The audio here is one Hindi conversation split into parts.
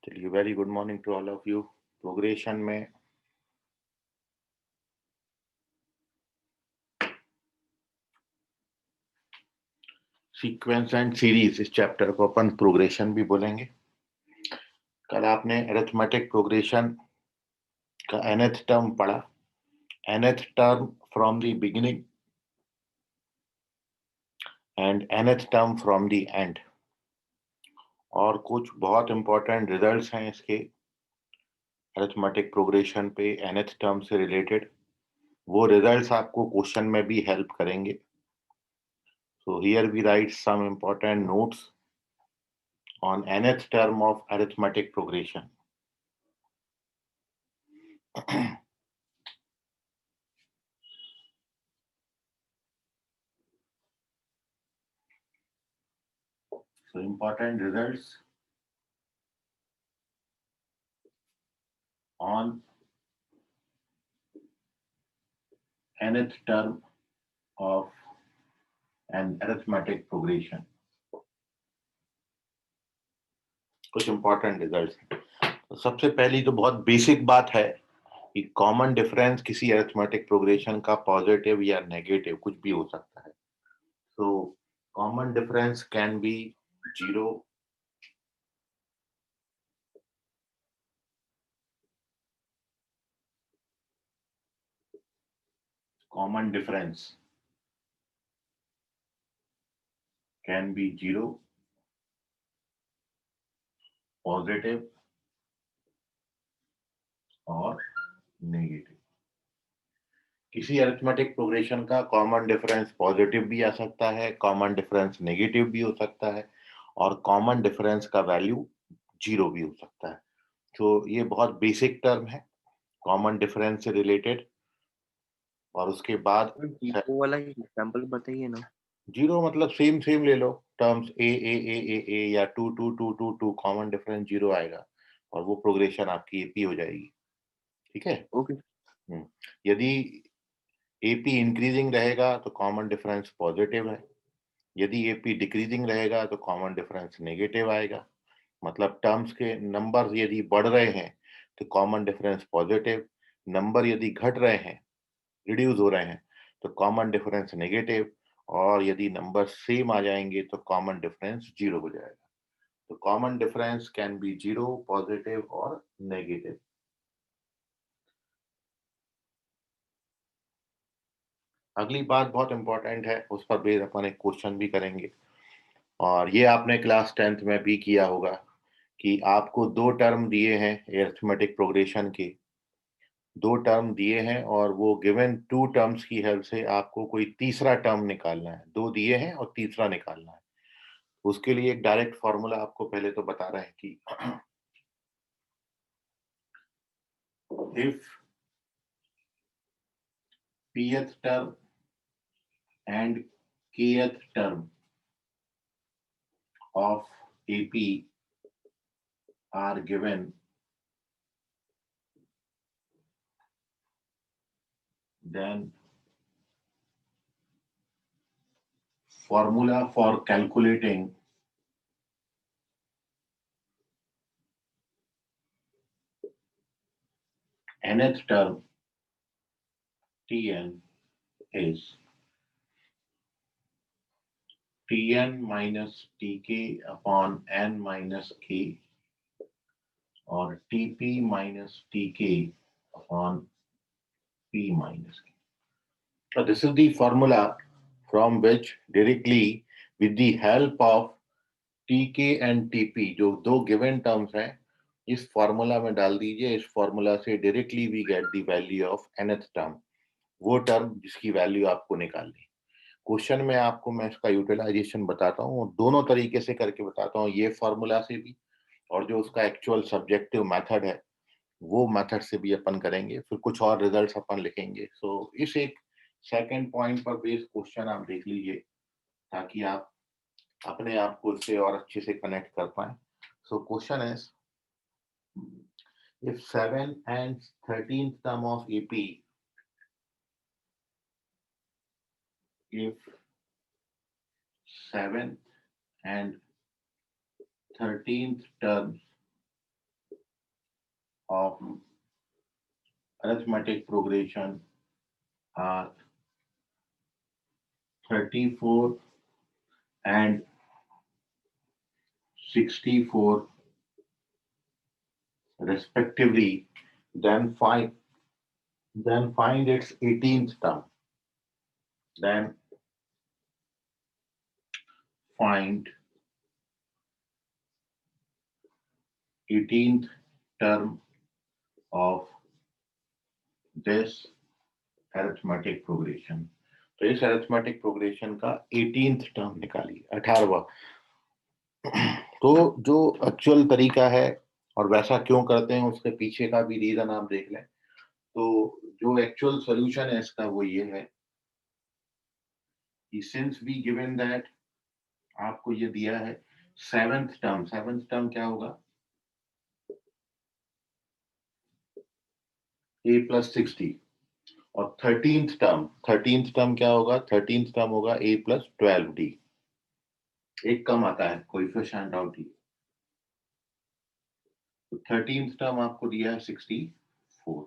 चलिए, very good morning to all of you. Progression में सीक्वेंस एंड सीरीज, इस चैप्टर को अपन प्रोग्रेशन भी बोलेंगे। कल आपने अरिथमेटिक प्रोग्रेशन का nth टर्म पढ़ा, nth term from the beginning and nth term from the end, और कुछ बहुत इंपॉर्टेंट रिजल्ट्स हैं इसके अरिथमेटिक प्रोग्रेशन पे nth टर्म से रिलेटेड। वो रिजल्ट्स आपको क्वेश्चन में भी हेल्प करेंगे। So here we write some important notes on nth term of arithmetic progression. So important results on nth term of an arithmetic progression. कुछ इंपॉर्टेंट रिजल्ट्स हैं। तो सबसे पहली तो बहुत बेसिक बात है कि कॉमन डिफरेंस किसी अरिथमेटिक प्रोग्रेशन का पॉजिटिव या नेगेटिव कुछ भी हो सकता है। तो common difference can be zero, common difference can be zero, positive और नेगेटिव। किसी अरिथमेटिक प्रोग्रेशन का कॉमन डिफरेंस पॉजिटिव भी आ सकता है, कॉमन डिफरेंस नेगेटिव भी हो सकता है, और कॉमन डिफरेंस का वैल्यू जीरो भी हो सकता है। तो ये बहुत बेसिक टर्म है कॉमन डिफरेंस से रिलेटेड। और उसके बाद जीरो वाला एग्जाम्पल बताइए ना। जीरो मतलब सेम सेम ले लो, टर्म्स ए या two two two two two, common difference zero आएगा और वो प्रोग्रेशन आपकी एपी हो जाएगी। ठीक है। ओके। हम्म। यदि एपी इंक्रीजिंग रहेगा तो कॉमन डिफरेंस पॉजिटिव है, यदि एपी डिक्रीजिंग रहेगा तो कॉमन डिफरेंस नेगेटिव आएगा। मतलब टर्म्स के नंबर यदि बढ़ रहे हैं तो कॉमन डिफरेंस पॉजिटिव, नंबर यदि घट रहे हैं, रिड्यूस हो रहे हैं, तो कॉमन डिफरेंस नेगेटिव, और यदि नंबर सेम आ जाएंगे तो कॉमन डिफरेंस जीरो हो जाएगा। तो common difference can be zero, positive और नेगेटिव। अगली बात बहुत इंपॉर्टेंट है, उस पर भी अपन एक क्वेश्चन भी करेंगे, और ये आपने क्लास 10th में भी किया होगा कि आपको दो टर्म दिए हैं अरिथमेटिक प्रोग्रेशन के, दो टर्म दिए हैं और वो गिवन टू टर्म्स की हेल्प से आपको कोई तीसरा टर्म निकालना है। दो दिए हैं और तीसरा निकालना है। उसके लिए एक डायरेक्ट फॉर्मूला आपको पहले तो बता रहे हैं कि if pth term and kth term of AP are given, then formula for calculating nth term Tn is Tn minus Tk upon n minus k, or Tp minus Tk upon P minus k. So this is the formula from which directly, with the help of Tk and Tp, जो दो गिवन टर्म्स हैं, इस फॉर्मूला में डाल दीजिए। इस फॉर्मूला से directly we get the value of nth term, वो टर्म जिसकी वैल्यू आपको निकालनी। क्वेश्चन में आपको मैं इसका यूटिलाइजेशन बताता हूँ, और दोनों तरीके से करके बताता हूँ, ये फॉर्मूला से भी और जो उसका एक्चुअल सब्जेक्टिव मेथड है वो मेथड से भी अपन करेंगे। फिर कुछ और रिजल्ट्स अपन लिखेंगे। सो इस एक सेकंड पॉइंट पर बेस्ड क्वेश्चन आप देख लीजिए, ताकि आप अपने आप को इससे और अच्छे से कनेक्ट कर पाए। So question is, if 7 and 13th term of AP, if 7th and 13th terms of arithmetic progression are 34 and 64 respectively, then find its 18th term. Then find 18th term of this arithmetic progression. तो इस arithmetic progression का 18th term निकालिए, 18वां। तो जो एक्चुअल तरीका है और वैसा क्यों करते हैं उसके पीछे का भी रीजन आप देख लें। तो जो एक्चुअल सॉल्यूशन है इसका वो ये है कि सिंस वी गिवन दैट, आपको ये दिया है सेवेंथ टर्म क्या होगा, a प्लस 60, और थर्टींथ टर्म क्या होगा, थर्टींथ टर्म होगा a प्लस 12d। एक कम आता है कोएफिशिएंट ऑफ d। तो थर्टींथ टर्म आपको दिया है 64।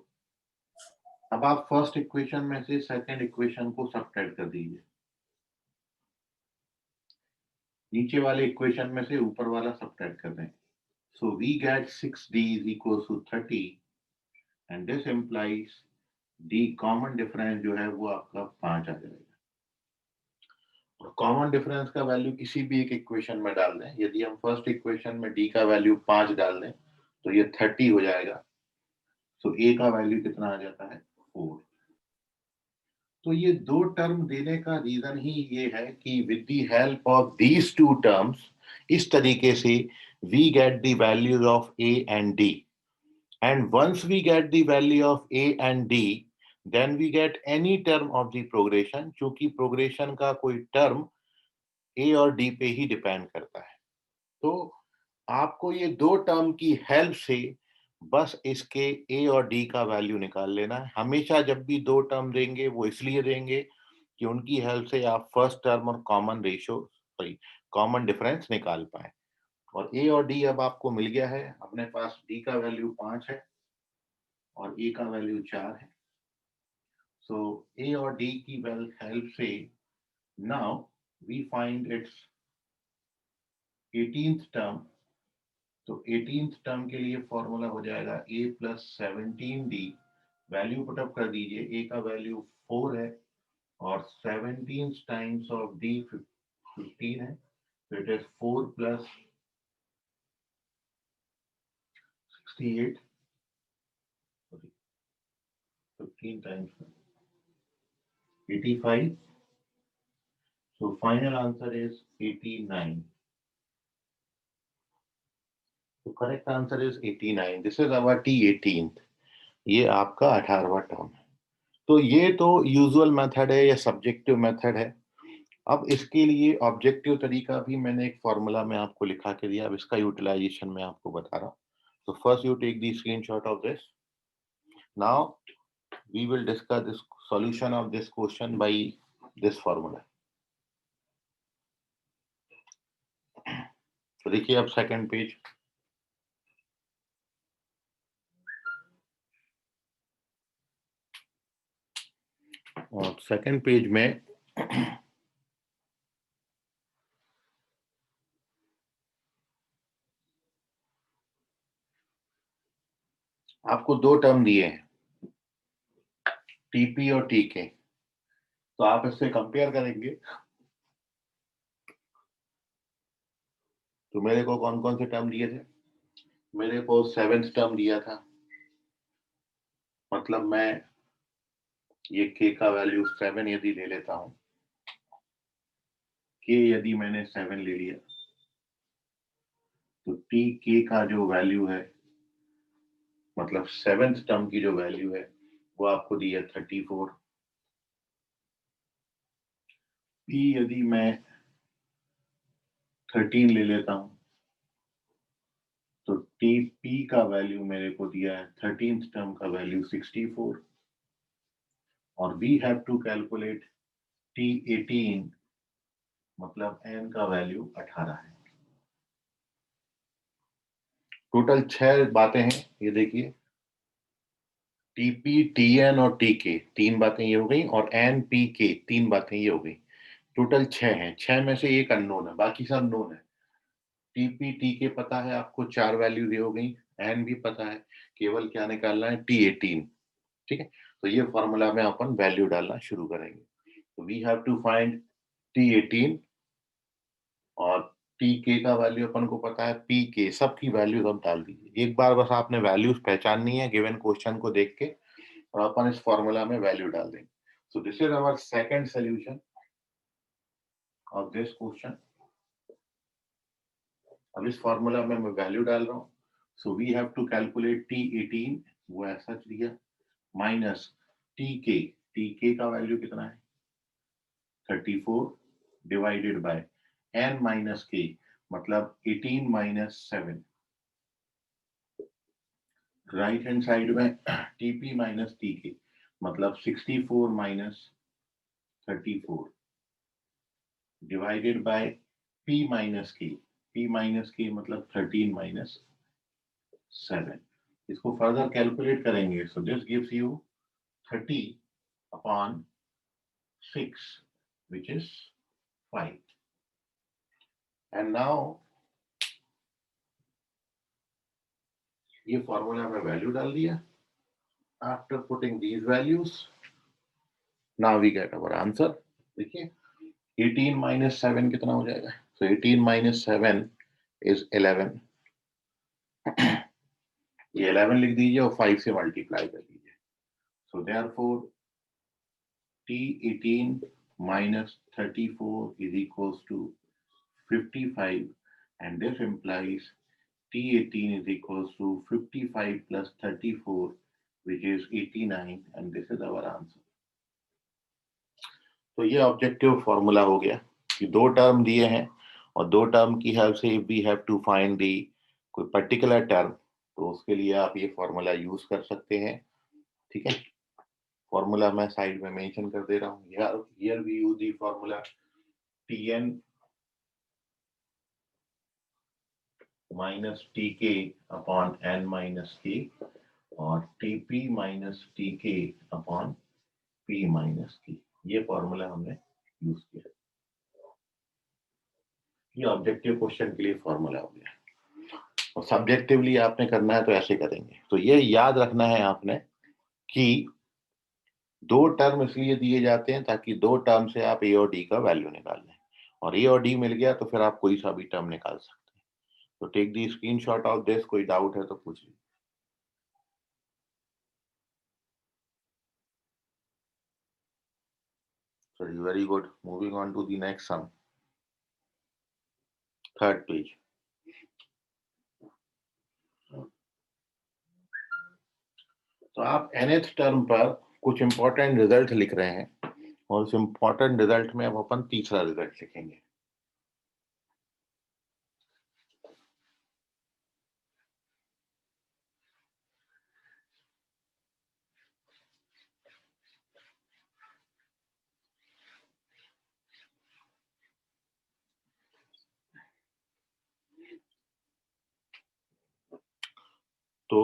अब आप फर्स्ट इक्वेशन में से सेकंड इक्वेशन को सब्ट्रैक्ट कर दीजिए, नीचे वाले इक्वेशन में से ऊपर वाला सब्ट्रैक्ट कर दें। So we get 6d is equal to 30 and this implies d common difference जो है वो आपका 5 आ जाएगा। और कॉमन डिफरेंस का वैल्यू किसी भी एक इक्वेशन में डाल दें। यदि हम फर्स्ट इक्वेशन में d का वैल्यू 5 डाल दें तो ये 30 हो जाएगा। तो a का वैल्यू कितना आ जाता है, 4। तो ये दो टर्म देने का रीजन ही ये है कि with the help of these two terms, इस तरीके से we get the values of a and d, and once we get the value of a and d, then we get any term of the progression, क्योंकि प्रोग्रेशन का कोई टर्म a और d पे ही डिपेंड करता है। तो आपको ये दो टर्म की हेल्प से बस इसके a और d का वैल्यू निकाल लेना है। हमेशा जब भी दो टर्म देंगे वो इसलिए देंगे कि उनकी हेल्प से आप फर्स्ट टर्म और कॉमन डिफरेंस निकाल पाए। और a और d अब आपको मिल गया है, अपने पास d का वैल्यू 5 है और a का वैल्यू 4 है। सो a और d की हेल्प से now we find its 18th term. तो 18th टर्म के लिए फॉर्मूला हो जाएगा a plus 17d, value put up कर दीजिए। a का वैल्यू 4 है और 17 टाइम्स ऑफ d 15 है, तो it is 4 plus 68, 15 times 85, so final answer is 89. So correct answer is 89. This is our T18th. ये आपका 18वां टर्म है। तो ये तो यूजुअल मेथड है या सब्जेक्टिव मेथड है। अब इसके लिए ऑब्जेक्टिव तरीका भी मैंने एक फॉर्मूला में आपको लिखा के दिया। अब इसका यूटिलाइजेशन मैं आपको बता रहा हूँ। So first you take the screenshot of this. Now we will discuss this solution of this question by this formula. तो देखिए अब सेकंड पेज, और सेकंड पेज में आपको दो टर्म दिए हैं, टीपी और टीके। तो आप इससे कंपेयर करेंगे। तो मेरे को कौन कौन से टर्म दिए थे, मेरे को 7th टर्म दिया था, मतलब मैं ये के का वैल्यू 7 यदि ले लेता हूं, के यदि मैंने 7 ले लिया तो टी के का जो वैल्यू है, मतलब 7th टर्म की जो वैल्यू है वो आपको दी है 34। पी यदि मैं 13 ले लेता हूं तो टी पी का वैल्यू मेरे को दिया है 13th टर्म का वैल्यू 64, और we have to calculate T18, मतलब n का वैल्यू 18 है। टोटल 6 बातें हैं, ये देखिए टीपी, टीएन और टीके, तीन बातें ये हो गई, और एन पी के, तीन बातें ये हो गई। टोटल 6 हैं, 6 में से एक अननोन है, बाकी सब नोन है। टीपी, टीके पता है आपको, 4 वैल्यू ये हो गई, एन भी पता है, केवल क्या निकालना है, T18। ठीक है, तो ये फॉर्मूला में अपन वैल्यू डालना शुरू करेंगे। तो we have to find T18 और टीके का वैल्यू अपन को पता है, पीके, सबकी वैल्यूज अब डाल दीजिए। एक बार बस आपने वैल्यूज पहचाननी है गिवन क्वेश्चन को देख के, और अपन इस फॉर्मूला में वैल्यू डाल देंगे। So this is our second solution of this question. अब इस फॉर्मूला में मैं वैल्यू डाल रहा हूँ। So we have to calculate T18, वो ऐसा दिया, माइनस टीके, टीके का वैल्यू कितना है 34, divided bye n minus k, मतलब 18 माइनस 7। राइट हैंड साइड में टीपी माइनस टीके, मतलब 64 minus 34, divided by p minus k, p minus k मतलब 13 माइनस 7। इसको फर्दर कैलकुलेट करेंगे। So this gives you 30 upon 6, which is 5. And now ये फॉर्मूला में वैल्यू डाल दिया। After putting these values, now we get our answer. देखिए 18 माइनस 7 कितना हो जाएगा, सो 18 माइनस 7 इज 11। ये 11 लिख दीजिए और 5 से मल्टीप्लाई कर दीजिए। So therefore T18 minus 34 is equals to 55, and this implies T18 is equals to 55 plus 34, which is 89, and this is our answer. तो ये ऑब्जेक्टिव फॉर्मूला हो गया कि दो टर्म दिए हैं और दो टर्म की हेल्प से we have to find the कोई पर्टिकुलर टर्म, तो उसके लिए आप ये फॉर्मूला यूज कर सकते हैं। ठीक है, फॉर्मूला मैं साइड में मेंशन कर दे रहा हूँ। Here we use the formula Tn minus TK upon n minus k, और Tp minus TK upon p minus k, ये फॉर्मूला हमने यूज किया। ये ऑब्जेक्टिव क्वेश्चन के लिए फॉर्मूला हो गया, और सब्जेक्टिवली आपने करना है तो ऐसे करेंगे। तो ये याद रखना है आपने कि दो टर्म इसलिए दिए जाते हैं ताकि दो टर्म से आप ए और डी का वैल्यू निकाल लें, और ए और डी मिल गया तो फिर आप कोई सा भी टर्म निकाल सकते हैं। तो take the screenshot of this, कोई डाउट है तो पूछिए। Sorry, very good. Moving on to the next sum. Third page. तो आप nth टर्म पर कुछ इंपॉर्टेंट रिजल्ट लिख रहे हैं, और उस इंपॉर्टेंट रिजल्ट में अब अपन तीसरा रिजल्ट लिखेंगे। तो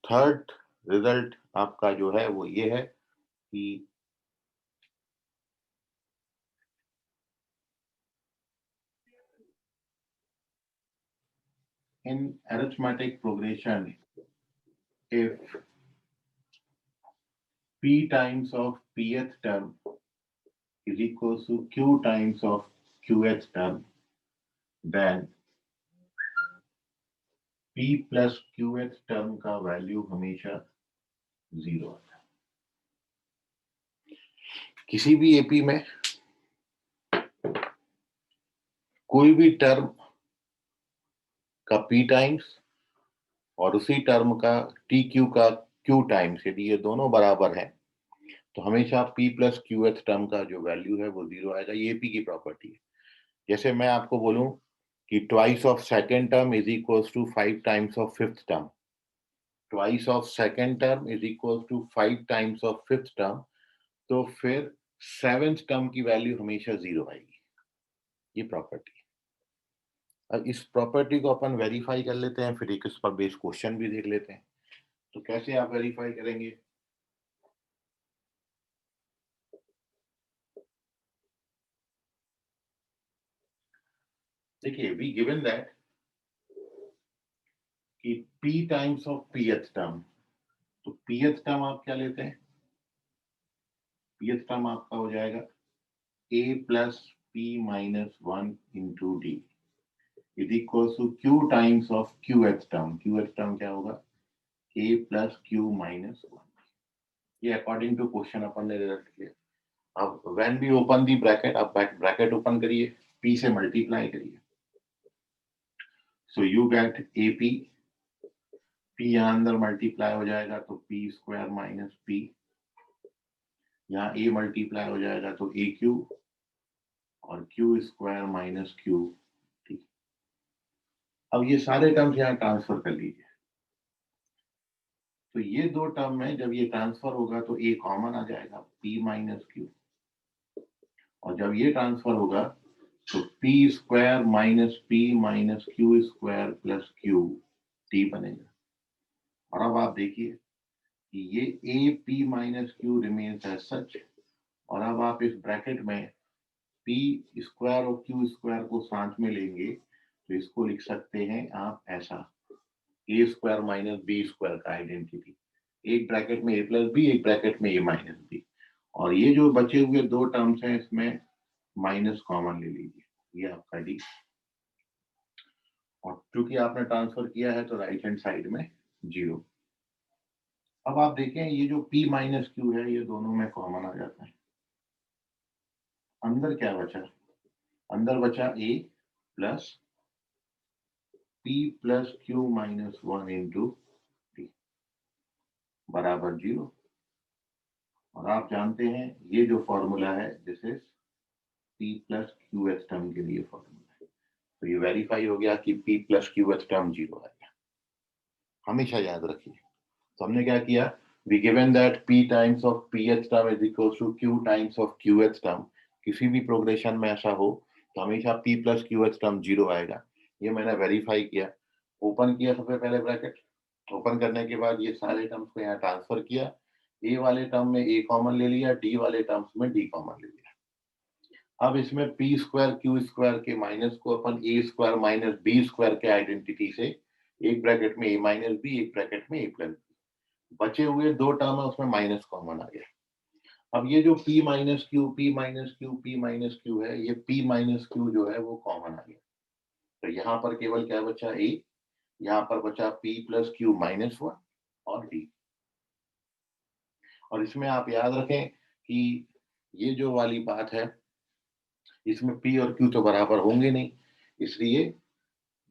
थर्ड रिजल्ट आपका जो है वो ये है कि in arithmetic progression, if p times of pth term is equals to q times of qth term, then p plus qth term का वैल्यू हमेशा 0 आता है। किसी भी एपी में कोई भी टर्म का p टाइम्स और उसी टर्म का टी क्यू का q टाइम्स, यदि ये दोनों बराबर है तो हमेशा p प्लस qth टर्म का जो वैल्यू है वो 0 आएगा। ये p की प्रॉपर्टी है। जैसे मैं आपको बोलूं कि twice of second term is equals to 5 times of fifth term, twice of second term is equals to 5 times of fifth term, तो फिर सेवेंथ टर्म की वैल्यू हमेशा 0 आएगी। ये प्रॉपर्टी। अब इस प्रॉपर्टी को अपन वेरीफाई कर लेते हैं, फिर एक इस पर बेस्ड क्वेश्चन भी देख लेते हैं। तो कैसे आप वेरीफाई करेंगे, देखिए वी गिवन दैट कि p times of pth term, तो pth टर्म आप क्या लेते हैं, pth टर्म आपका हो जाएगा a plus p minus 1 into d is equal to q times of qth term, qth term क्या होगा a प्लस q माइनस 1। ये अकॉर्डिंग टू क्वेश्चन अपन ने रिजल्ट किया। अब when we open the bracket, आप ब्रैकेट ओपन करिए, p से मल्टीप्लाई करिए, so you get ap, p यहाँ अंदर मल्टीप्लाई हो जाएगा तो p स्क्वायर माइनस p, यहाँ a मल्टीप्लाई हो जाएगा तो a क्यू और q स्क्वायर माइनस q। ठीक, अब ये सारे टर्म्स यहाँ ट्रांसफर कर लीजिए, तो ये दो टर्म में जब ये ट्रांसफर होगा तो a कॉमन आ जाएगा p माइनस q, और जब ये ट्रांसफर होगा तो p square minus p minus q square plus q t बनेगा। और अब आप देखिए कि ये a p minus q remains as such, और अब आप इस ब्रैकेट में p स्क्वायर और q स्क्वायर को साथ में लेंगे तो इसको लिख सकते हैं आप ऐसा, a square minus b square का आइडेंटिटी, एक ब्रैकेट में a प्लस b, एक ब्रैकेट में a माइनस b, और ये जो बचे हुए दो टर्म्स हैं इसमें माइनस कॉमन ले लीजिए, ये आपका डी, और क्योंकि आपने ट्रांसफर किया है तो राइट हैंड साइड में 0। अब आप देखें ये जो p माइनस क्यू है ये दोनों में कॉमन आ जाता है, अंदर क्या बचा, अंदर बचा a plus p plus Q minus 1 into D बराबर 0। और आप जानते हैं ये जो फॉर्मूला है this is p plus Q H term के लिए फॉर्मूला है, तो ये वेरीफाई हो गया कि p plus Q H term 0 आएगा, हमेशा याद रखिए। तो हमने क्या किया, we given that p times of ph term is equals to q times of qh term, किसी भी प्रोग्रेशन में ऐसा हो तो हमेशा p प्लस qh टर्म 0 आएगा। ये मैंने वेरीफाई किया, ओपन किया सबसे पहले ब्रैकेट, ओपन करने के बाद ये सारे टर्म्स को यहाँ ट्रांसफर किया, a वाले टर्म में a कॉमन ले लिया, d वाले टर्म्स में d कॉमन ले लिया। अब इसमें p स्क्वायर q स्क्वायर के माइनस को अपन a square minus b square के आइडेंटिटी से, एक ब्रैकेट में a माइनस b, एक ब्रैकेट में a प्लस, बचे हुए दो टर्म है उसमें माइनस कॉमन आ गया। अब ये जो p minus Q, p minus Q, p minus Q है, ये p माइनस क्यू जो है वो कॉमन आ गया, तो यहाँ पर केवल क्या बचा a, यहाँ पर बचा p प्लस क्यू माइनस 1 और d। और इसमें आप याद रखें कि ये जो वाली बात है इसमें p और q तो बराबर होंगे नहीं, इसलिए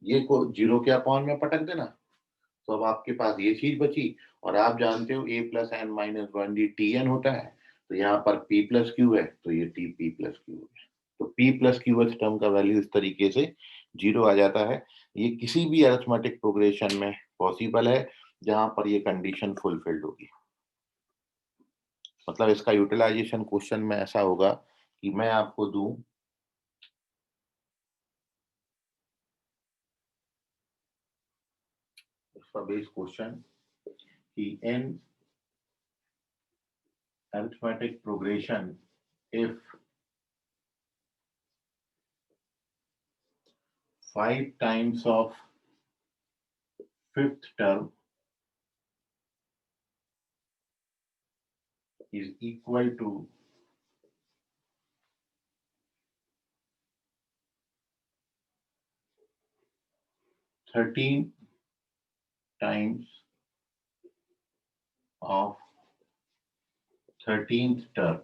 ये को 0 के अपॉन में पटक देना, तो अब आपके पास ये चीज बची, और आप जानते हो a plus n minus 1 d t n होता है, तो यहाँ पर p प्लस क्यू है तो ये टी पी प्लस क्यू है, तो p plus Q H term का वैल्यू इस तरीके से 0 आ जाता है। ये किसी भी अरिथमेटिक प्रोग्रेशन में पॉसिबल है जहां पर ये कंडीशन फुलफिल्ड होगी, मतलब इसका यूटिलाइजेशन क्वेश्चन में ऐसा होगा कि मैं आपको दूं इसका बेस क्वेश्चन कि इन arithmetic progression if 5 times of fifth term is equal to 13 times of 13th term,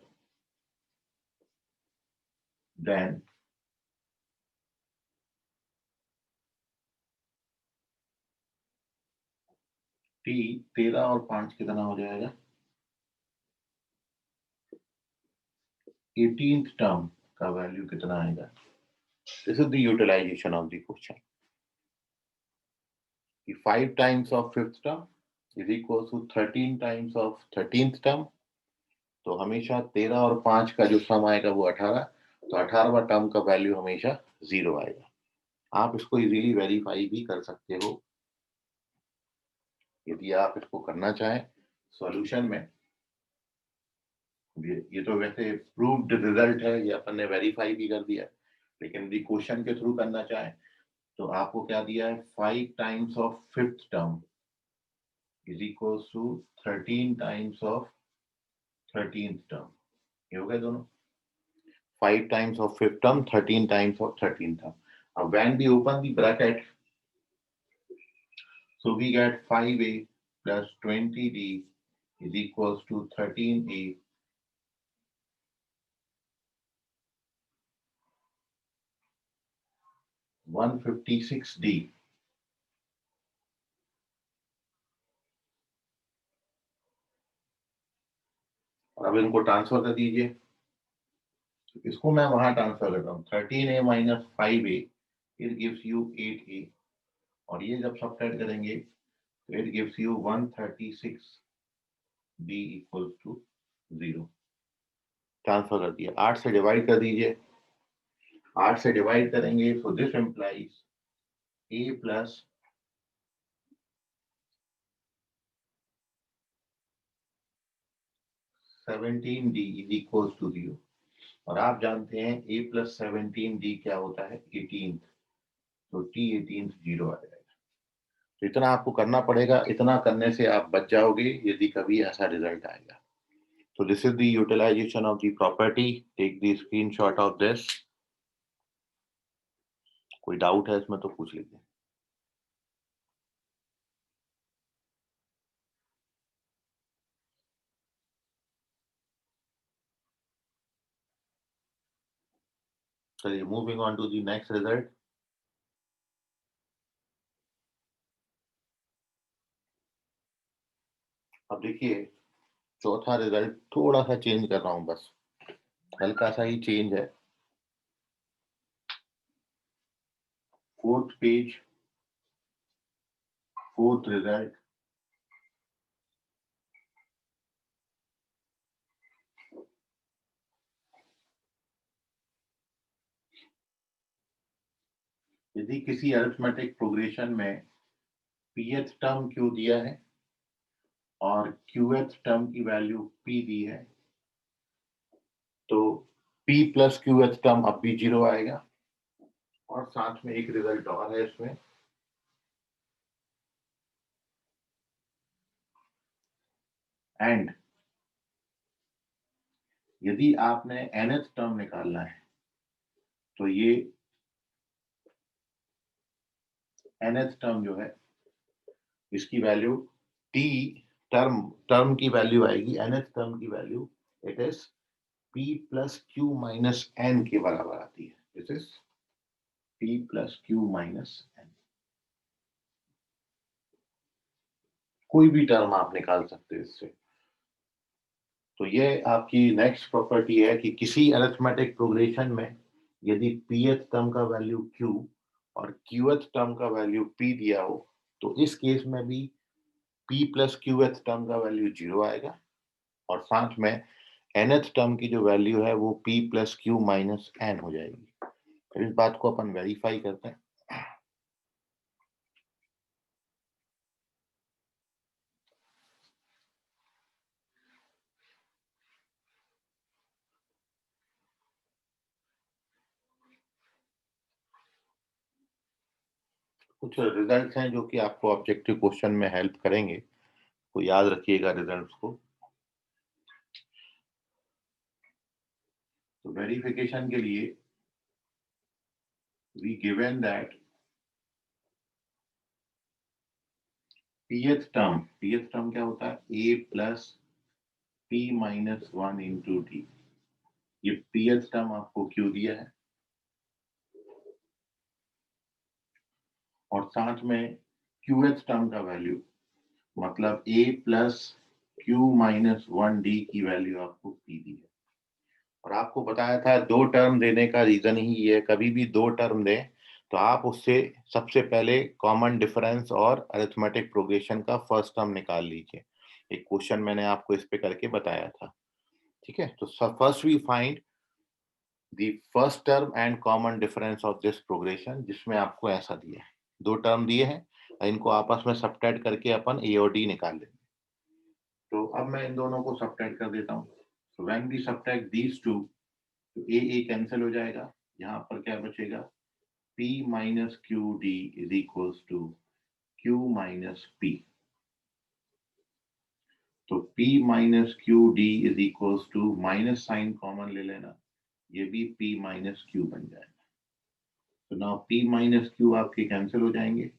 then t 13 और 5 कितना हो जाएगा, 18th टर्म का वैल्यू कितना आएगा। This is the utilisation of the question, 5 times of fifth term is equal to 13 times of 13th term, तो हमेशा 13 और 5 का जो सम आएगा वो 18, तो 18वां टर्म का वैल्यू हमेशा 0 आएगा। आप इसको इजीली वेरीफाई भी कर सकते हो यदि आप इसको करना चाहें सॉल्यूशन में। ये तो वैसे प्रूव्ड रिजल्ट है, ये अपन ने वेरीफाई भी कर दिया, लेकिन यदि क्वेश्चन के थ्रू करना चाहें तो आपको क्या दिया है, 5 times of fifth term is equal to 13 times of 13th term. ये हो गए दोनों, 5 times of fifth term, 13 times of 13th term. When we open the bracket, so we get 5a plus 20d is equals to 13a 156d। और अब इनको ट्रांसफर कर दीजिए, इसको मैं वहां ट्रांसफर करता हूँ, 13a minus 5a it gives you 8a, और ये जब सब्ट्रैक्ट करेंगे तो it gives you 136d equals to 0। Transfer कर दिया, 8 से डिवाइड कर दीजिए, 8 से डिवाइड करेंगे so this implies a plus 17d is equals to 0, और आप जानते हैं a प्लस 17d क्या होता है, 18th, तो t 18th 0 आ जाएगा। तो इतना आपको करना पड़ेगा, इतना करने से आप बच जाओगे यदि कभी ऐसा रिजल्ट आएगा। तो this is the utilisation of the property, take the screenshot of this. कोई डाउट है इसमें तो पूछ लीजिए। चलिए moving on to the next result. अब देखिए चौथा रिजल्ट थोड़ा सा चेंज कर रहा हूं, बस हल्का सा ही चेंज है। फोर्थ पेज, फोर्थ रिजल्ट, यदि किसी अरिथमेटिक प्रोग्रेशन में pth टर्म क्यू दिया है और qth टर्म की वैल्यू p दी है, तो p प्लस qth टर्म अब भी 0 आएगा। और साथ में एक रिजल्ट और है इसमें, एंड यदि आपने nth टर्म निकालना है तो ये nth टर्म जो है इसकी वैल्यू t टर्म की वैल्यू आएगी, nth टर्म की value it is p plus q minus n के बराबर आती है। This is p plus q minus n। कोई भी टर्म आप निकाल सकते हैं इससे। तो ये आपकी नेक्स्ट प्रॉपर्टी है कि किसी अरिथमेटिक प्रोग्रेशन में यदि pth टर्म का वैल्यू q और qth टर्म का वैल्यू p दिया हो, तो इस केस में भी p प्लस qth टर्म का वैल्यू 0 आएगा, और साथ में nth टर्म की जो वैल्यू है वो p plus q minus n हो जाएगी। तो इस बात को अपन वेरीफाई करते हैं। कुछ रिजल्ट्स हैं जो कि आपको ऑब्जेक्टिव क्वेश्चन में हेल्प करेंगे, तो याद रखिएगा रिजल्ट्स को। तो वेरिफिकेशन के लिए we given that pth term क्या होता है, a plus p minus 1 into d. ये pth टर्म आपको क्यों दिया है, और साथ में qth टर्म का वैल्यू मतलब a plus q minus 1d की वैल्यू आपको p दी है। और आपको बताया था दो टर्म देने का रीजन ही ये, कभी भी दो टर्म दें तो आप उससे सबसे पहले कॉमन डिफरेंस और अरिथमेटिक प्रोग्रेशन का फर्स्ट टर्म निकाल लीजिए। एक क्वेश्चन मैंने आपको इस पे करके बताया था, ठीक है। तो first we find the first term and common difference of this progression, जिसमें आपको ऐसा दिया है, दो टर्म दिए हैं, इनको आपस में सबट्रैक्ट करके अपन ए और डी निकाल लेंगे। तो अब मैं इन दोनों को सबट्रैक्ट कर देता हूँ। So when we subtract these two, तो ए कैंसिल हो जाएगा, यहाँ पर क्या बचेगा, P minus QD is equals to Q minus P. तो P minus QD is equals to minus sign common ले लेना, ये भी P minus Q बन जाएगा। तो नाउ P minus Q आपके कैंसिल हो जाएंगे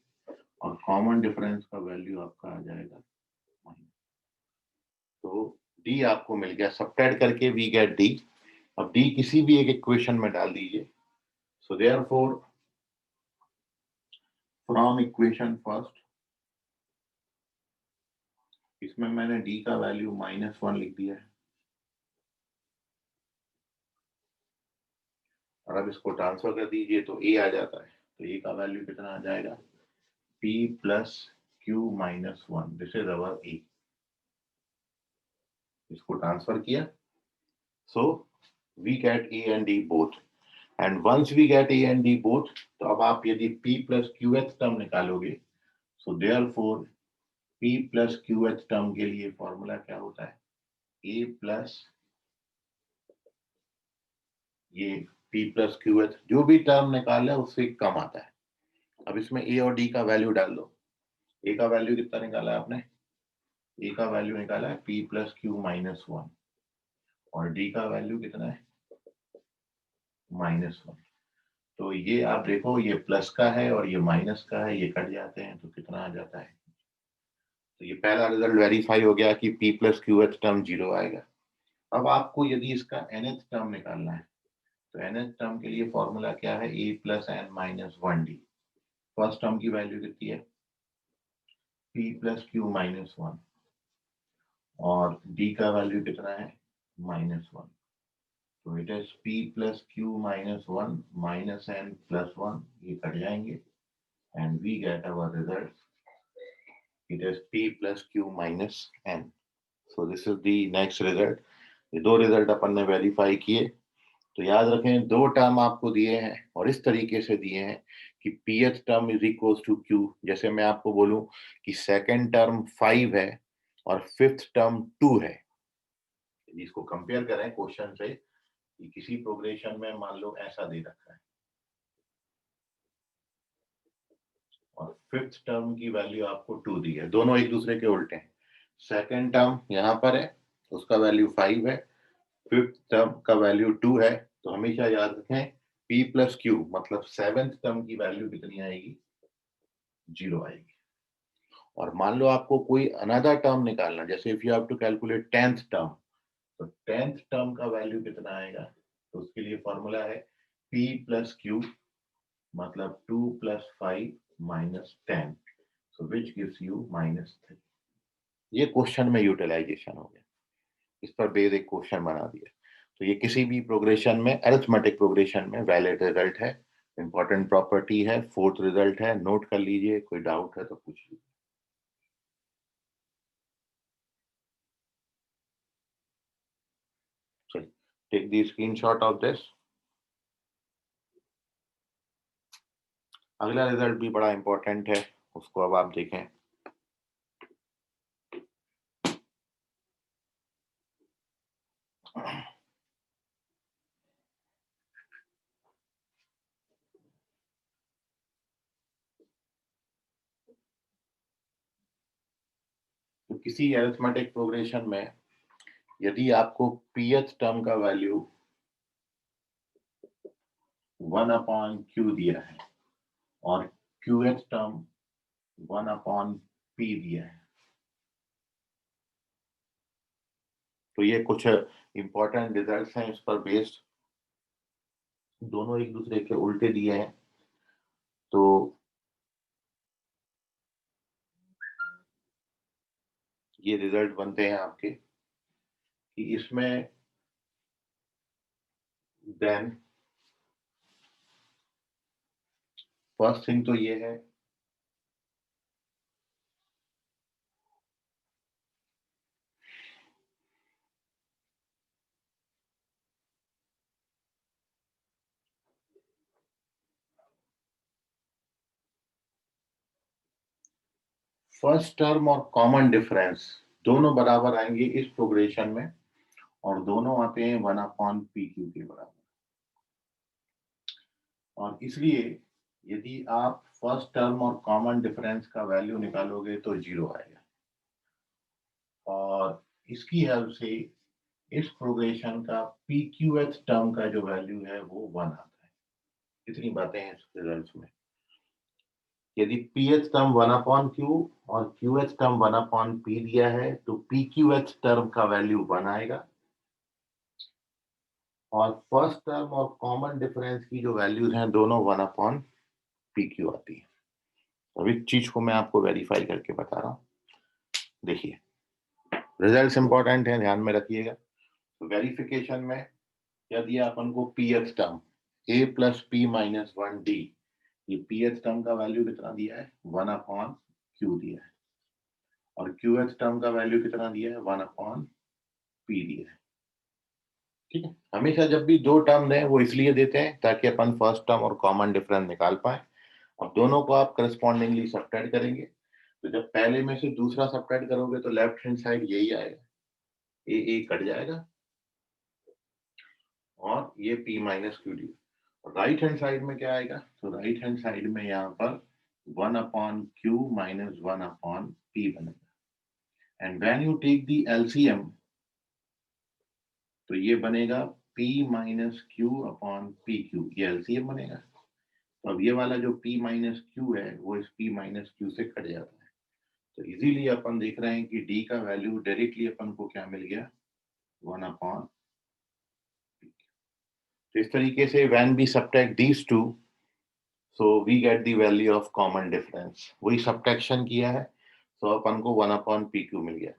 और कॉमन डिफरेंस का वैल्यू आपका आ जाएगा माइनस। तो D आपको मिल गया, सबट्रैक्ट करके वी गेट D। अब D किसी भी एक इक्वेशन में डाल दीजिए। So therefore from equation first, इसमें मैंने D का वैल्यू -1 लिख दिया है और अब इसको ट्रांसफर कर दीजिए तो A आ जाता है। तो A का वैल्यू कितना आ जाएगा, P plus Q minus 1, this is our A। इसको ट्रांसफर किया, सो we get A and D both, and once we gate A and D both, तो अब आप यदि P plus QH टर्म निकालोगे, so therefore P plus QH term के लिए फॉर्मूला क्या होता है, A plus ये P plus QH, जो भी टर्म निकाला उससे कम आता है। अब इसमें A और D का वैल्यू डाल दो। A का वैल्यू कितना निकाला आपने, A का वैल्यू निकाला है P plus Q minus 1 और D का वैल्यू कितना है -1। तो ये आप देखो, ये प्लस का है और ये माइनस का है, ये कट जाते हैं तो कितना आ जाता है। तो ये पहला रिजल्ट वेरीफाई हो गया कि P plus QH टर्म 0 आएगा। अब आपको यदि इसका nth टर्म निकालना है, तो nth टर्म के लिए फॉर्मूला क्या है, A plus n minus 1D। First term की वैल्यू कितनी है, P plus Q minus 1 और D का वैल्यू कितना है -1। तो it is P plus Q minus 1 minus n plus 1, ये कट जाएंगे and we get our result. It is P plus Q minus n. So this is the next result. ये दो रिजल्ट अपन ने वेरीफाई किए। तो याद रखें, दो टर्म आपको दिए हैं और इस तरीके से दिए हैं कि pth term is equal to q। जैसे मैं आपको बोलूं कि सेकंड टर्म 5 है और फिफ्थ टर्म 2 है, इसको कंपेयर करें क्वेश्चन से कि किसी प्रोग्रेशन में मान लो ऐसा दे रखा है और फिफ्थ टर्म की वैल्यू आपको 2 दी है, दोनों एक दूसरे के उल्टे हैं। सेकंड टर्म यहाँ पर है, उसका वैल्यू 5 है, फिफ्थ टर्म का वैल्यू 2 है। तो हमेशा याद रखें P plus Q मतलब सेवेंथ टर्म की वैल्यू कितनी आएगी, 0 आएगी। और मान लो आपको कोई अनदर टर्म निकालना, जैसे if you have to calculate 10th term, तो 10th टर्म का वैल्यू कितना आएगा, तो उसके लिए फॉर्मूला है P plus Q मतलब 2 plus 5 minus 10, so which gives you -3। ये क्वेश्चन में यूटिलाइजेशन हो गया, इस पर बेस एक क्वेश्चन बना दिया। तो ये किसी भी प्रोग्रेशन में, अरिथमेटिक प्रोग्रेशन में वैलिड रिजल्ट है, इंपॉर्टेंट प्रॉपर्टी है, फोर्थ रिजल्ट है, नोट कर लीजिए, कोई डाउट है तो पूछिए। चलिए, take the screenshot of this. अगला रिजल्ट भी बड़ा इंपॉर्टेंट है, उसको अब आप देखें। तो किसी अरिथमेटिक प्रोग्रेशन में यदि आपको pth टर्म का वैल्यू 1/q दिया है और qth टर्म 1/p दिया है, तो ये कुछ इंपॉर्टेंट रिजल्ट्स हैं इस पर बेस्ड, दोनों एक दूसरे के उल्टे दिए हैं। तो ये रिजल्ट बनते हैं आपके कि इसमें देन फर्स्ट थिंग तो ये है फर्स्ट टर्म और कॉमन डिफरेंस दोनों बराबर आएंगे इस प्रोग्रेशन में, और दोनों आते हैं 1/pq के बराबर। और इसलिए यदि आप फर्स्ट टर्म और कॉमन डिफरेंस का वैल्यू निकालोगे तो 0 आएगा, और इसकी हेल्प से इस प्रोग्रेशन का PQH टर्म का जो वैल्यू है वो 1 आता है। इतनी बातें हैं इस रिजल्ट में। यदि PH टर्म 1/Q और QH टर्म 1/P दिया है तो PQH टर्म का वैल्यू 1 आएगा, और फर्स्ट टर्म और कॉमन डिफरेंस की जो वैल्यूज हैं दोनों 1/PQ आती है। अब इस चीज को मैं आपको वेरीफाई करके बता रहा हूँ। देखिए, रिजल्ट्स इंपॉर्टेंट हैं, ध्यान में रखिएगा। तो वेरिफिकेशन में क्या दिया अपन को, PH term A + P - 1D, ये PH टर्म का वैल्यू कितना दिया है, 1/Q दिया है, और QH टर्म का वैल्यू कितना दिया है, 1/P दिया है। ठीक है, हमेशा जब भी दो टर्म दें वो इसलिए देते हैं ताकि अपन फर्स्ट टर्म और कॉमन डिफरेंस निकाल पाए। अब दोनों को आप करस्पॉन्डिंगली सब्ट्रैक्ट करेंगे, तो जब पहले में से दूसरा सब्ट्रैक्ट करोगे तो लेफ्ट हैंड साइड यही आएगा, ए कट जाएगा और ये P - QD। Right hand side में क्या आएगा, तो राइट हैंड साइड में यहाँ पर 1/Q - 1/P बनेगा। And when you take the LCM तो ये बनेगा P - Q/PQ, ये LCM बनेगा। तो अब ये वाला जो P - Q है वो इस P - Q से कट जाता है। तो इजीली अपन देख रहे हैं कि D का वैल्यू डायरेक्टली अपन को क्या मिल गया, 1/P। तो इस तरीके से when we subtract these two so we get the value of common difference. वही सब्ट्रैक्शन किया है तो अपन को 1/PQ मिल गया।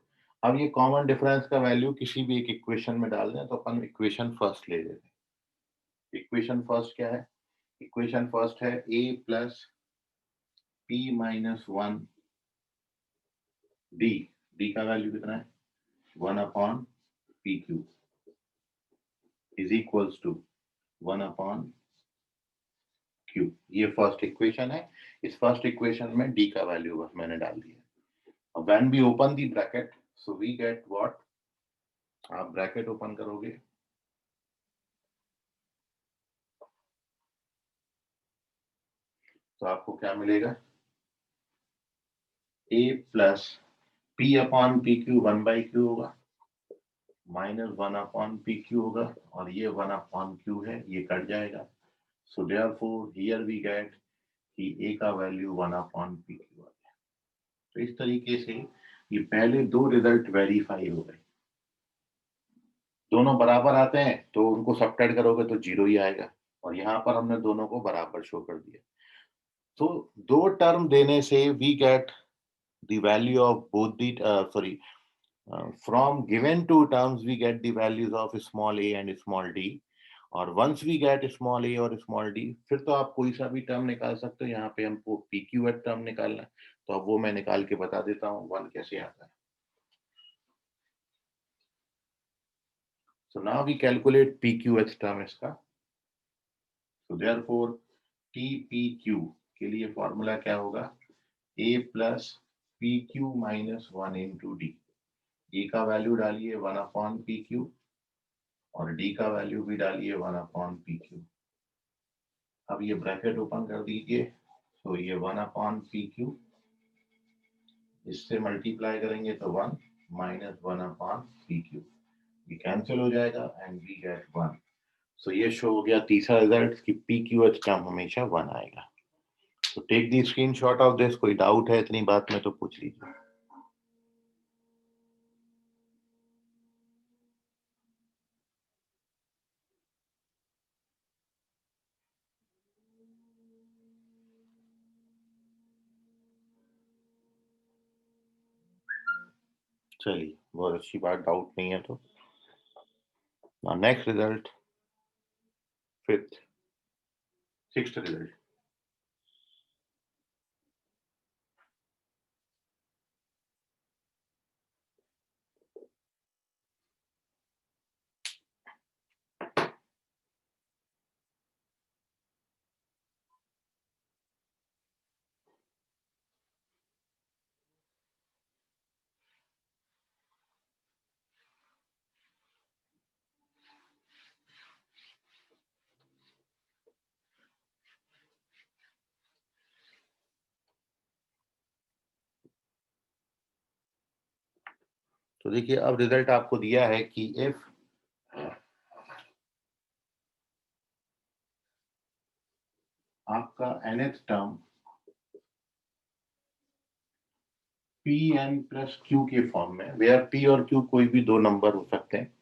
अब ये कॉमन डिफरेंस का वैल्यू किसी भी एक इक्वेशन में डाल दें तो अपन इक्वेशन फर्स्ट ले लेते हैं। इक्वेशन फर्स्ट क्या है, इक्वेशन फर्स्ट है A + P - 1D। D का वैल्यू कितना है, 1/PQ is equals to 1/Q। ये फर्स्ट इक्वेशन है। इस फर्स्ट इक्वेशन में D का वैल्यू बस मैंने डाल दिया। अब when we open the bracket so we get what, आप ब्रैकेट ओपन करोगे तो आपको क्या मिलेगा, A + P/PQ 1/Q होगा, -1/PQ होगा, और ये 1/Q है, ये कट जाएगा। So therefore here we get कि A का वैल्यू 1/PQ आ गया। तो इस तरीके से ये पहले दो रिजल्ट वेरीफाई हो गए। दोनों बराबर आते हैं तो उनको सब्ट्रैक्ट करोगे तो 0 ही आएगा, और यहाँ पर हमने दोनों को बराबर शो कर दिया। तो दो टर्म देने से we get the value of both the from given two terms we get the values of small a and small d, और once we get small a और small d फिर तो आप कोई सा भी टर्म निकाल सकते हो। यहाँ पे हमको PQH टर्म निकालना है तो अब वो मैं निकाल के बता देता हूँ 1 कैसे आता है। So now we calculate PQH term इसका। So therefore TPQ के लिए फॉर्मूला क्या होगा, A + PQ - 1 × D। E का वैल्यू डालिए 1/PQ और D का वैल्यू भी डालिए 1/PQ। अब ये ब्रैकेट ओपन कर दीजिए, तो ये 1/PQ, इससे मल्टीप्लाई करेंगे तो 1 - 1/PQ, ये कैंसिल हो जाएगा एंड वी गेट 1। सो ये शो हो गया तीसरा रिजल्ट कि PQH टर्म हमेशा 1 आएगा। तो take the screenshot of this. कोई डाउट है इतनी बात में तो पूछ लीजिए। चलिए, बहुत अच्छी बात, डाउट नहीं है तो next result, fifth sixth result. तो देखिए अब रिजल्ट आपको दिया है कि इफ आपका nth term p n plus q के फॉर्म में, वेयर पी और क्यू कोई भी दो नंबर हो सकते हैं,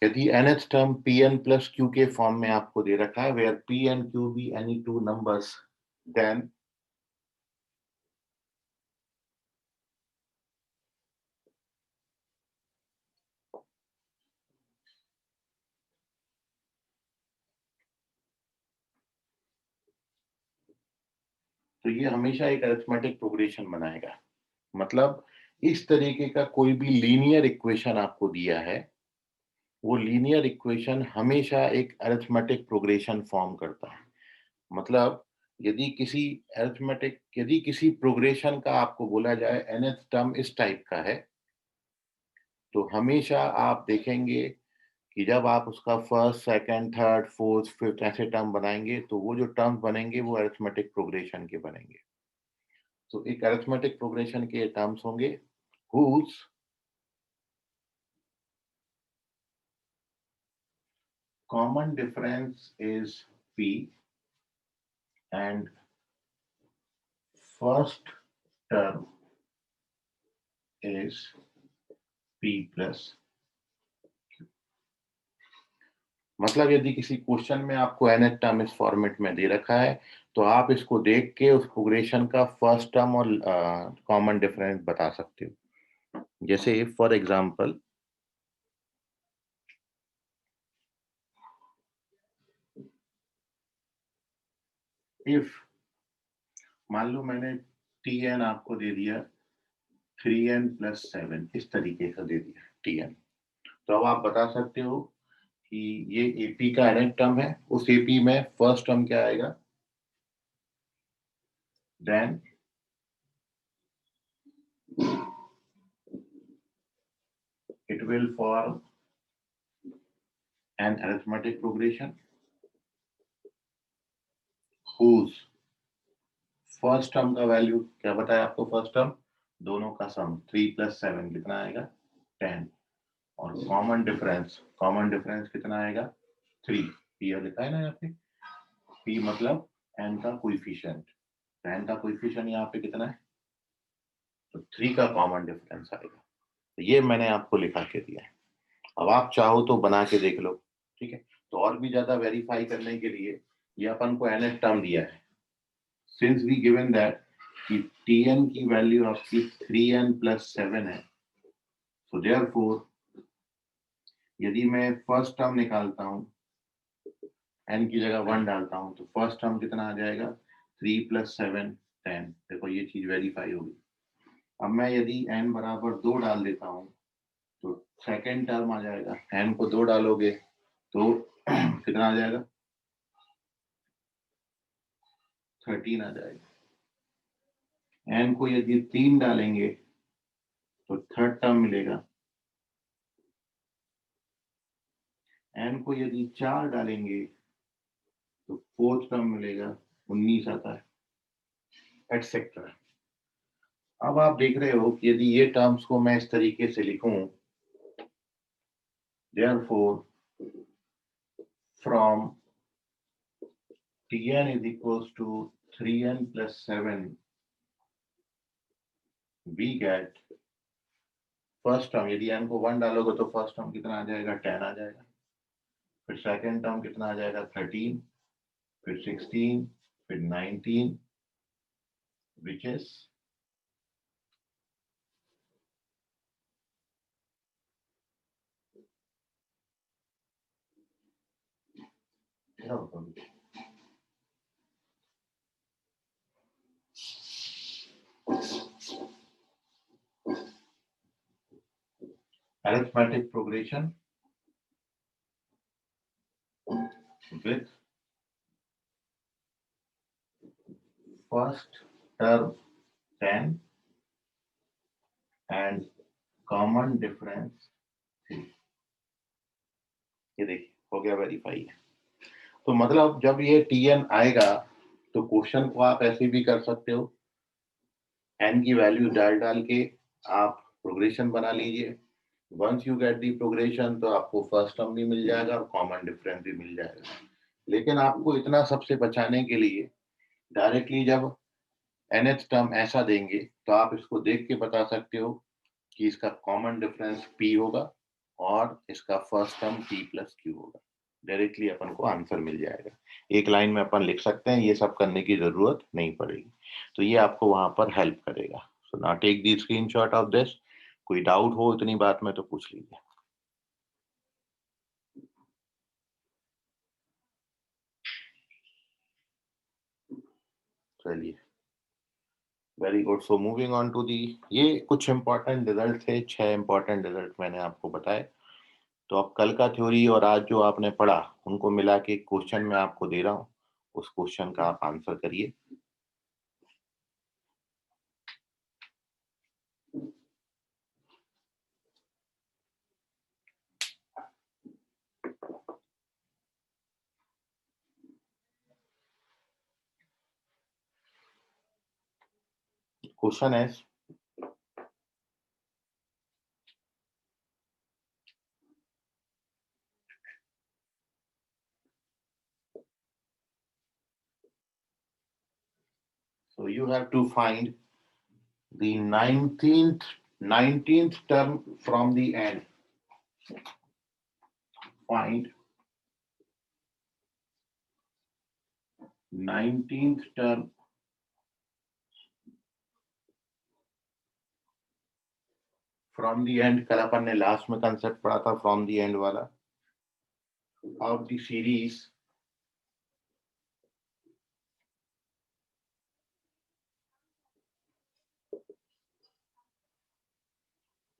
यदि nth term p n plus q के फॉर्म में आपको दे रखा है, where p and q be any two numbers, then तो ये हमेशा एक अरिथमेटिक प्रोग्रेशन बनाएगा। मतलब इस तरीके का कोई भी लीनियर इक्वेशन आपको दिया है, वो लीनियर इक्वेशन हमेशा एक अरिथमेटिक प्रोग्रेशन फॉर्म करता है। मतलब यदि किसी प्रोग्रेशन का आपको बोला जाए nth टर्म इस टाइप का है, तो हमेशा आप देखेंगे कि जब आप उसका first, second, third, fourth, fifth ऐसे टर्म बनाएंगे, तो वो जो टर्म्स बनेंगे वो अरिथमेटिक प्रोग्रेशन के बनेंगे। तो एक अरिथमेटिक प्रोग्रेशन के टर्म्स होंगे whose common difference is p and first term is p plus। मतलब यदि किसी क्वेश्चन में आपको nth टर्म इस फॉर्मेट में दे रखा है, तो आप इसको देख के उस प्रोग्रेशन का फर्स्ट टर्म और कॉमन डिफरेंस बता सकते हो। जैसे फॉर एग्जांपल इफ मान लो मैंने टी एन आपको दे दिया 3n प्लस 7, इस तरीके का दे दिया टी एन, तो अब आप बता सकते हो कि ये एपी का nth टर्म है, उस एपी में फर्स्ट टर्म क्या आएगा, then it will form an arithmetic progression whose first term का वैल्यू क्या बताया आपको, फर्स्ट टर्म दोनों का सम 3 प्लस 7 कितना आएगा 10, और कॉमन डिफरेंस कितना आएगा 3। पी लिखा है ना यहाँ पे, पी मतलब एन का कोएफिशिएंट, एन का कोएफिशिएंट यहाँ पे कितना है, तो 3 का कॉमन डिफरेंस आएगा। तो ये मैंने आपको लिखा के दिया है, अब आप चाहो तो बना के देख लो, ठीक है। तो और भी ज्यादा वेरीफाई करने के लिए ये अपन को nth टर्म दिया है, सिंस वी गिवन दैट कि tn की वैल्यू आपकी 3n प्लस 7 है, सो देयरफॉर यदि मैं फर्स्ट टर्म निकालता हूँ, n की जगह 1 डालता हूँ, तो फर्स्ट टर्म कितना आ जाएगा 3 प्लस 7 10। देखो ये चीज वेरीफाई होगी। अब मैं यदि n बराबर 2 डाल देता हूँ, तो सेकेंड टर्म आ जाएगा, n को 2 डालोगे तो कितना आ जाएगा 13 आ जाएगा। n को यदि 3 डालेंगे तो थर्ड टर्म मिलेगा, n को यदि 4 डालेंगे तो फोर्थ टर्म मिलेगा, 19 आता है, एटसेट्रा। अब आप देख रहे हो कि यदि ये टर्म्स को मैं इस तरीके से लिखूं, therefore from tn is equals to 3n plus 7 we get first term, यदि n को 1 डालोगे तो फर्स्ट टर्म कितना आ जाएगा 10 आ जाएगा, फिर सेकेंड टर्म कितना आ जाएगा 13, फिर 16, फिर 19, which is arithmetic progression with first term 10 and common difference 3। ये देखिए हो गया वेरीफाई है। तो मतलब जब ये tn आएगा तो क्वेश्चन को आप ऐसे भी कर सकते हो, n की वैल्यू डाल डाल के आप प्रोग्रेशन बना लीजिए। Once you get the progression तो आपको फर्स्ट टर्म भी मिल जाएगा और कॉमन डिफरेंस भी मिल जाएगा। लेकिन आपको इतना सबसे बचाने के लिए डायरेक्टली जब nth टर्म ऐसा देंगे तो आप इसको देख के बता सकते हो कि इसका कॉमन डिफरेंस p होगा और इसका first term p plus q होगा। डायरेक्टली अपन को आंसर मिल जाएगा, एक लाइन में अपन लिख सकते हैं, ये सब करने की जरूरत नहीं पड़ेगी। तो ये आपको वहां पर हेल्प करेगा। So now take the screenshot of this. कोई डाउट हो इतनी बात में तो पूछ लीजिए। चलिए, very good. So moving on to the, ये कुछ इंपॉर्टेंट रिजल्ट थे, 6 इंपॉर्टेंट रिजल्ट मैंने आपको बताए। तो अब कल का थ्योरी और आज जो आपने पढ़ा उनको मिला के क्वेश्चन मैं आपको दे रहा हूँ, उस क्वेश्चन का आप आंसर करिए। क्वेश्चन है, so you have to find the 19th term from the end. Find 19th term from the end। कल अपन ने लास्ट में कंसेप्ट पढ़ा था फ्रॉम द एंड वाला, of the series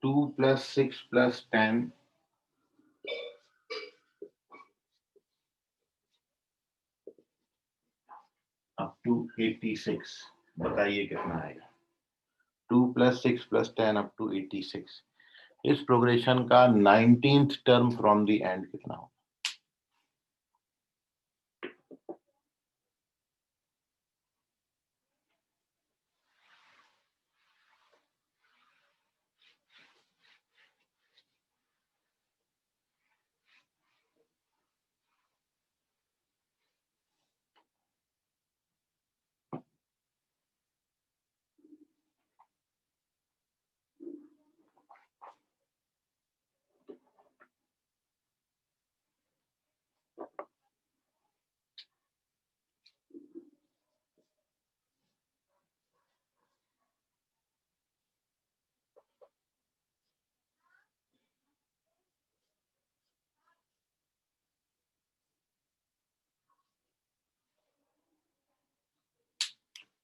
two plus 6 plus 10 up to 86। बताइए कितना आएगा? 2 प्लस 6 प्लस 10 अप टू 86। इस प्रोग्रेशन का 19th term from the and कितना हो?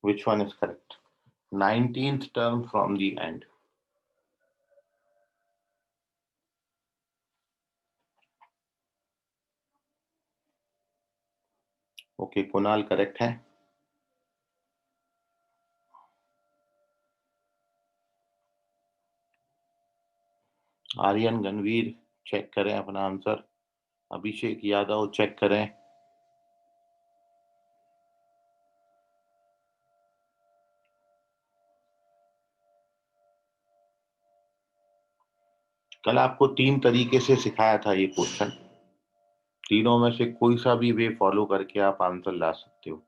Which one is correct? 19th term from the end. Okay, Kunal correct है। आर्यन गणवीर चेक करें अपना आंसर। अभिषेक यादव चेक करें। कल आपको 3 तरीके से सिखाया था ये क्वेश्चन, तीनों में से कोई सा भी वे फॉलो करके आप आंसर ला सकते हो।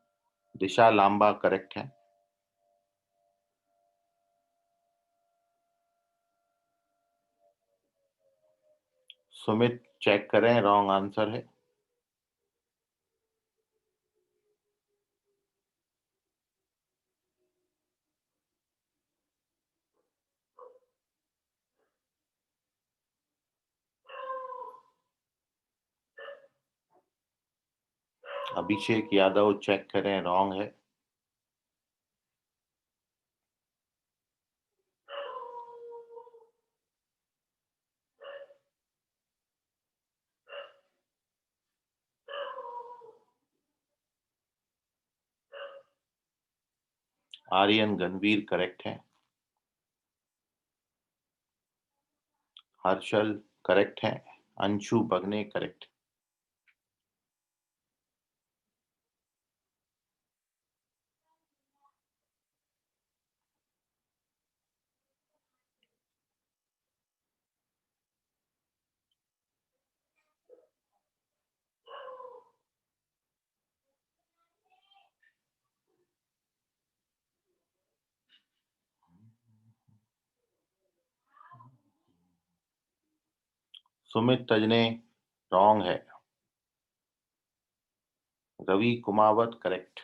दिशा लांबा करेक्ट है। सुमित चेक करें, रॉन्ग आंसर है। अभिषेक यादव चेक करें, रॉन्ग है। आर्यन गणवीर करेक्ट है। हर्षल करेक्ट है। अंशु बगने करेक्ट। सुमित तजने रॉन्ग है, रवि कुमावत करेक्ट,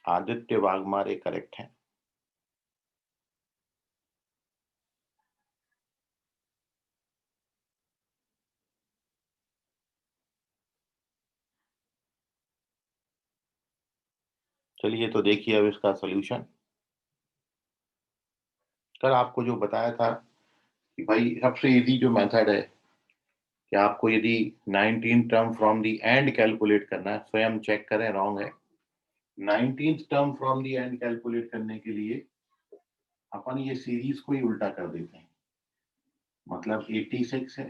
आदित्य वाघमारे करेक्ट है, चलिए तो देखिए अब इसका सॉल्यूशन। कल आपको जो बताया था कि भाई सबसे इजी जो मेथड है कि आपको यदि 19 term from the and calculate करना है, स्वयं चेक करें रॉन्ग है। 19 term from the and calculate करने के लिए अपन ये सीरीज को ही उल्टा कर देते हैं, मतलब 86 है,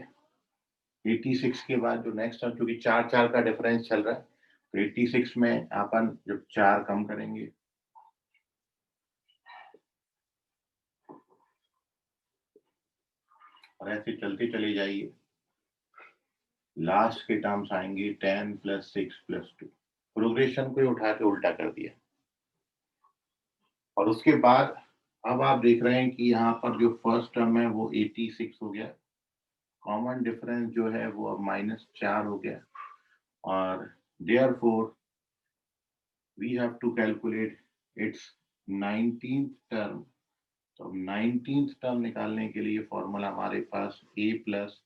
86 के बाद जो नेक्स्ट टर्म, क्योंकि 4 का डिफरेंस चल रहा है, तो 86 में अपन जब 4 कम करेंगे और ऐसे चलते चले जाइए, लास्ट के टर्म्स आएंगे 10 + 6 + 2, प्रोग्रेशन को ही उठा के उल्टा कर दिया। और उसके बाद अब आप देख रहे हैं कि यहाँ पर जो फर्स्ट टर्म है वो 86 हो गया, कॉमन डिफरेंस जो है वो अब -4 हो गया, और therefore we have to calculate its 19th term. तो 19th टर्म निकालने के लिए फॉर्मूला हमारे पास a +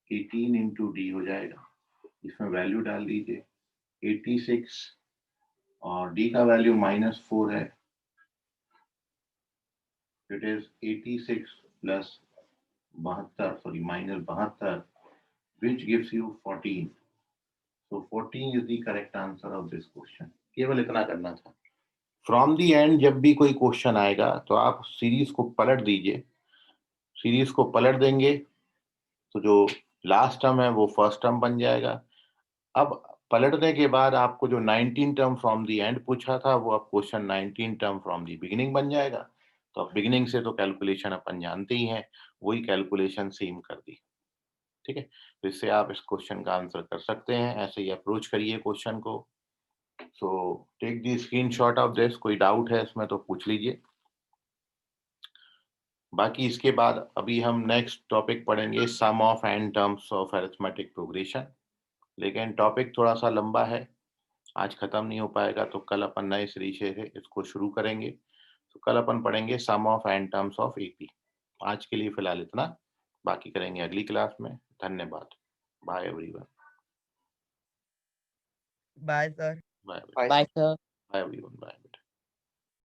18 × d हो जाएगा, इसमें वैल्यू डाल दीजिए 86 और d का वैल्यू -4 है, it is 86 + 72, sorry -72, which gives you 14. So 14 is the correct answer of this question. केवल इतना करना था। फ्रॉम दी एंड जब भी कोई क्वेश्चन आएगा तो आप सीरीज को पलट दीजिए, सीरीज को पलट देंगे तो जो लास्ट टर्म है वो फर्स्ट टर्म बन जाएगा। अब पलटने के बाद आपको जो 19 टर्म फ्रॉम दी एंड पूछा था वो अब question 19 term from the beginning बन जाएगा। तो अब बिगिनिंग से तो कैलकुलेशन अपन जानते ही हैं, वही कैलकुलेशन सेम कर दी, ठीक है। तो इससे आप इस क्वेश्चन का आंसर कर सकते हैं, ऐसे ही अप्रोच करिए क्वेश्चन को। So take the screenshot of this, कोई डाउट है इसमें तो पूछ लीजिए। बाकी इसके बाद अभी हम नेक्स्ट टॉपिक पढ़ेंगे, sum of and terms of arithmetic progression, लेकिन टॉपिक थोड़ा सा लंबा है, आज खत्म नहीं हो पाएगा, तो कल अपन नए सिरे से इसको शुरू करेंगे। तो कल अपन पढ़ेंगे sum of and terms of AP. आज के लिए फिलहाल इतना, बाकी करेंगे अगली क्लास में। धन्यवाद, bye everyone. Bye sir. Bye Bye, sir. Bye everyone, bye.